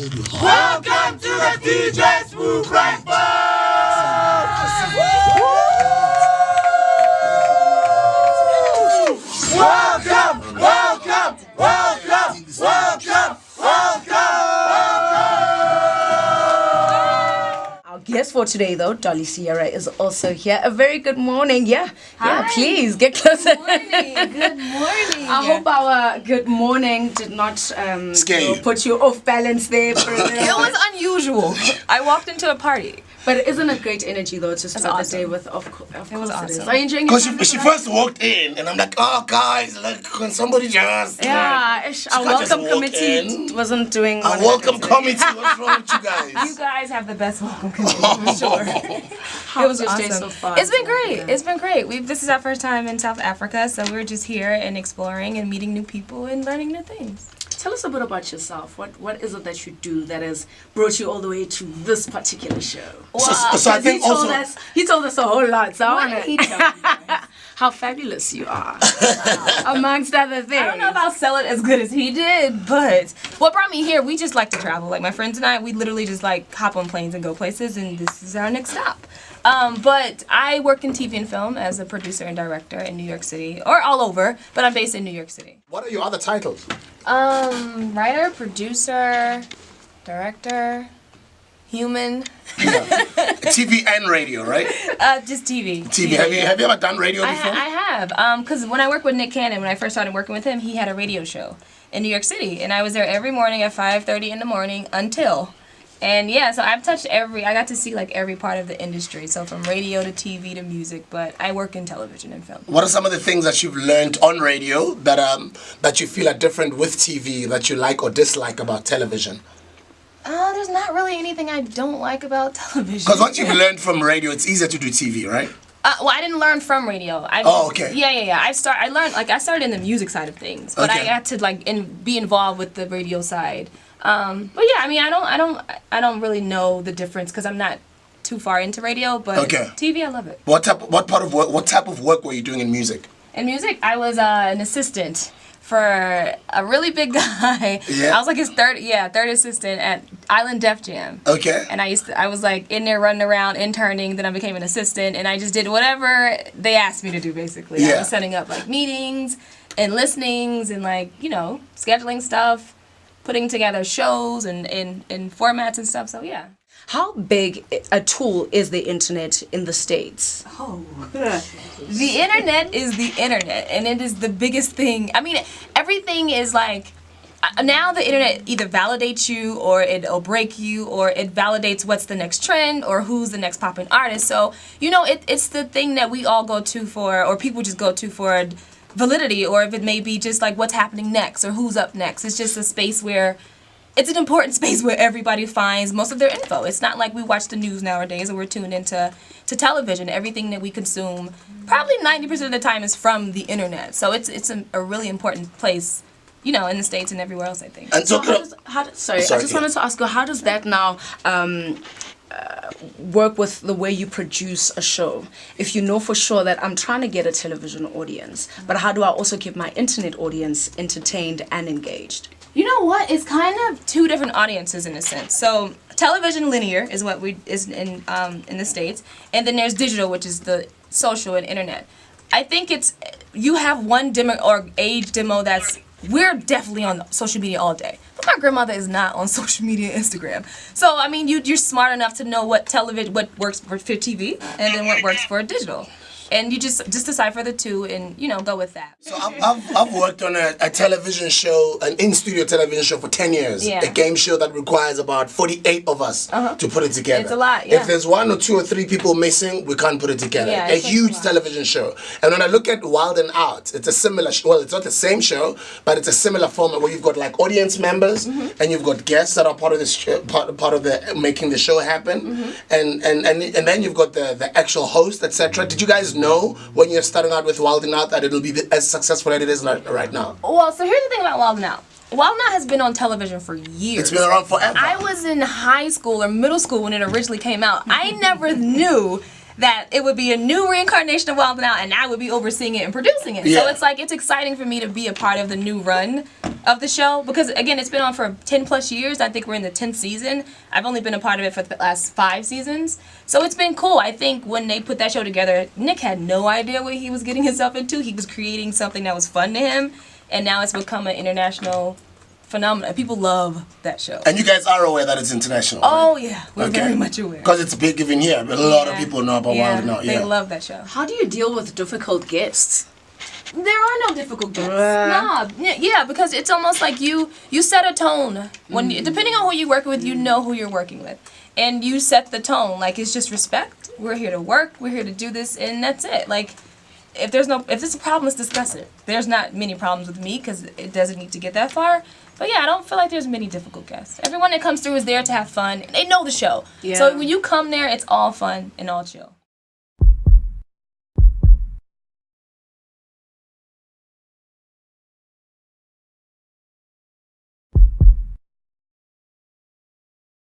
Welcome to the DJ Smooth Breakfast! Welcome, welcome, welcome, welcome, welcome! Our guest for today, though, Dollie Sierra, is also here. A very good morning. Yeah, please get closer. Good morning. Good morning. I hope our good morning did not put you off balance there for a little. It was unusual. I walked into a party. But isn't it great energy though to start the day with? Of course, it was awesome. It is. Are you enjoying it? Because she first walked in, and I'm like, oh guys, like, can somebody just our welcome committee wasn't doing. Our welcome committee. What's wrong with you guys? You guys have the best welcome committee for sure. It was awesome. So far? It's been great. Yeah. It's been great. This is our first time in South Africa, so we're just here and exploring and meeting new people and learning new things. Tell us a bit about yourself. What is it that you do that has brought you all the way to this particular show? So I think he told us a whole lot. So what did he tell you guys? How fabulous you are, amongst other things. I don't know if I'll sell it as good as he did, but what brought me here, we just like to travel. Like my friends and I, we literally just like hop on planes and go places, and this is our next stop. But I work in TV and film as a producer and director in New York City, or all over, but I'm based in New York City. What are your other titles? Writer, producer, director, human. TV and radio, right? Just TV. TV. Have you ever done radio before? I have. Because when I worked with Nick Cannon, when I first started working with him, he had a radio show in New York City, and I was there every morning at 5:30 in the morning until. And yeah, so I've touched I got to see like every part of the industry. So from radio to TV to music, but I work in television and film. What are some of the things that you've learned on radio that you feel are different with TV that you like or dislike about television? There's not really anything I don't like about television. Because once you've learned from radio, it's easier to do TV, right? Well, I didn't learn from radio. Okay. Yeah. I started in the music side of things, but I got to be involved with the radio side. But yeah, I mean, I don't really know the difference because I'm not too far into radio. But TV, I love it. What type of work were you doing in music? In music, I was an assistant for a really big guy. Yeah. I was like his third assistant at Island Def Jam. Okay. And I was like in there running around interning. Then I became an assistant, and I just did whatever they asked me to do. Basically, I was setting up like meetings and listenings and scheduling stuff. Putting together shows and formats and stuff, so yeah. How big a tool is the internet in the States? Oh, the internet is the internet, and it is the biggest thing. I mean, everything is like, now the internet either validates you, or it'll break you, or it validates what's the next trend, or who's the next popping artist. So, it's the thing that we all go to for, or people just go to for validity, or if it may be just like what's happening next or who's up next. It's just a space where it's an important space where everybody finds most of their info. It's not like we watch the news nowadays or we're tuned into television. Everything that we consume, probably 90% of the time, is from the internet. So it's a really important place, in the States and everywhere else, I think. And so, I just wanted to ask you, how does that now work with the way you produce a show? If you know for sure that I'm trying to get a television audience, but how do I also keep my internet audience entertained and engaged? You know what? It's kind of two different audiences in a sense. So television linear is what is in the States, and then there's digital, which is the social and internet. I think you have one demo or age demo we're definitely on social media all day. But my grandmother is not on social media and Instagram. So, I mean, you're smart enough to know what works for TV and then what works for digital. And you just decipher the two and, go with that. So I've worked on a television show, an in-studio television show for 10 years. Yeah. A game show that requires about 48 of us to put it together. It's a lot, yeah. If there's 1 or 2 or 3 people missing, we can't put it together. Yeah, a huge television show. And when I look at Wild and Out, it's a similar show. Well, it's not the same show, but it's a similar format where you've got like audience members and you've got guests that are part of this show, part of the making the show happen. And then you've got the actual host, etc. Did you guys know when you're starting out with Wild and Out that it'll be as successful as it is right now? Well, so here's the thing about Wild and Out. Wild and Out has been on television for years. It's been around forever. I was in high school or middle school when it originally came out. I never knew that it would be a new reincarnation of Wild 'N Out, and I would be overseeing it and producing it. Yeah. So it's like, it's exciting for me to be a part of the new run of the show, because again, it's been on for 10 plus years. I think we're in the 10th season. I've only been a part of it for the last 5 seasons. So it's been cool. I think when they put that show together, Nick had no idea what he was getting himself into. He was creating something that was fun to him, and now it's become an international phenomenon. People love that show. And you guys are aware that it's international, right? Oh yeah, we're very much aware. Because it's big even here, but a lot of people know about Wild 'N Out. They love that show. How do you deal with difficult guests? There are no difficult guests. Nah, yeah, because it's almost like you set a tone when depending on who you work with, you know who you're working with, and you set the tone. Like, it's just respect. We're here to work. We're here to do this, and that's it. Like, if there's a problem, let's discuss it. There's not many problems with me because it doesn't need to get that far. But yeah, I don't feel like there's many difficult guests. Everyone that comes through is there to have fun. They know the show. Yeah. So when you come there, it's all fun and all chill.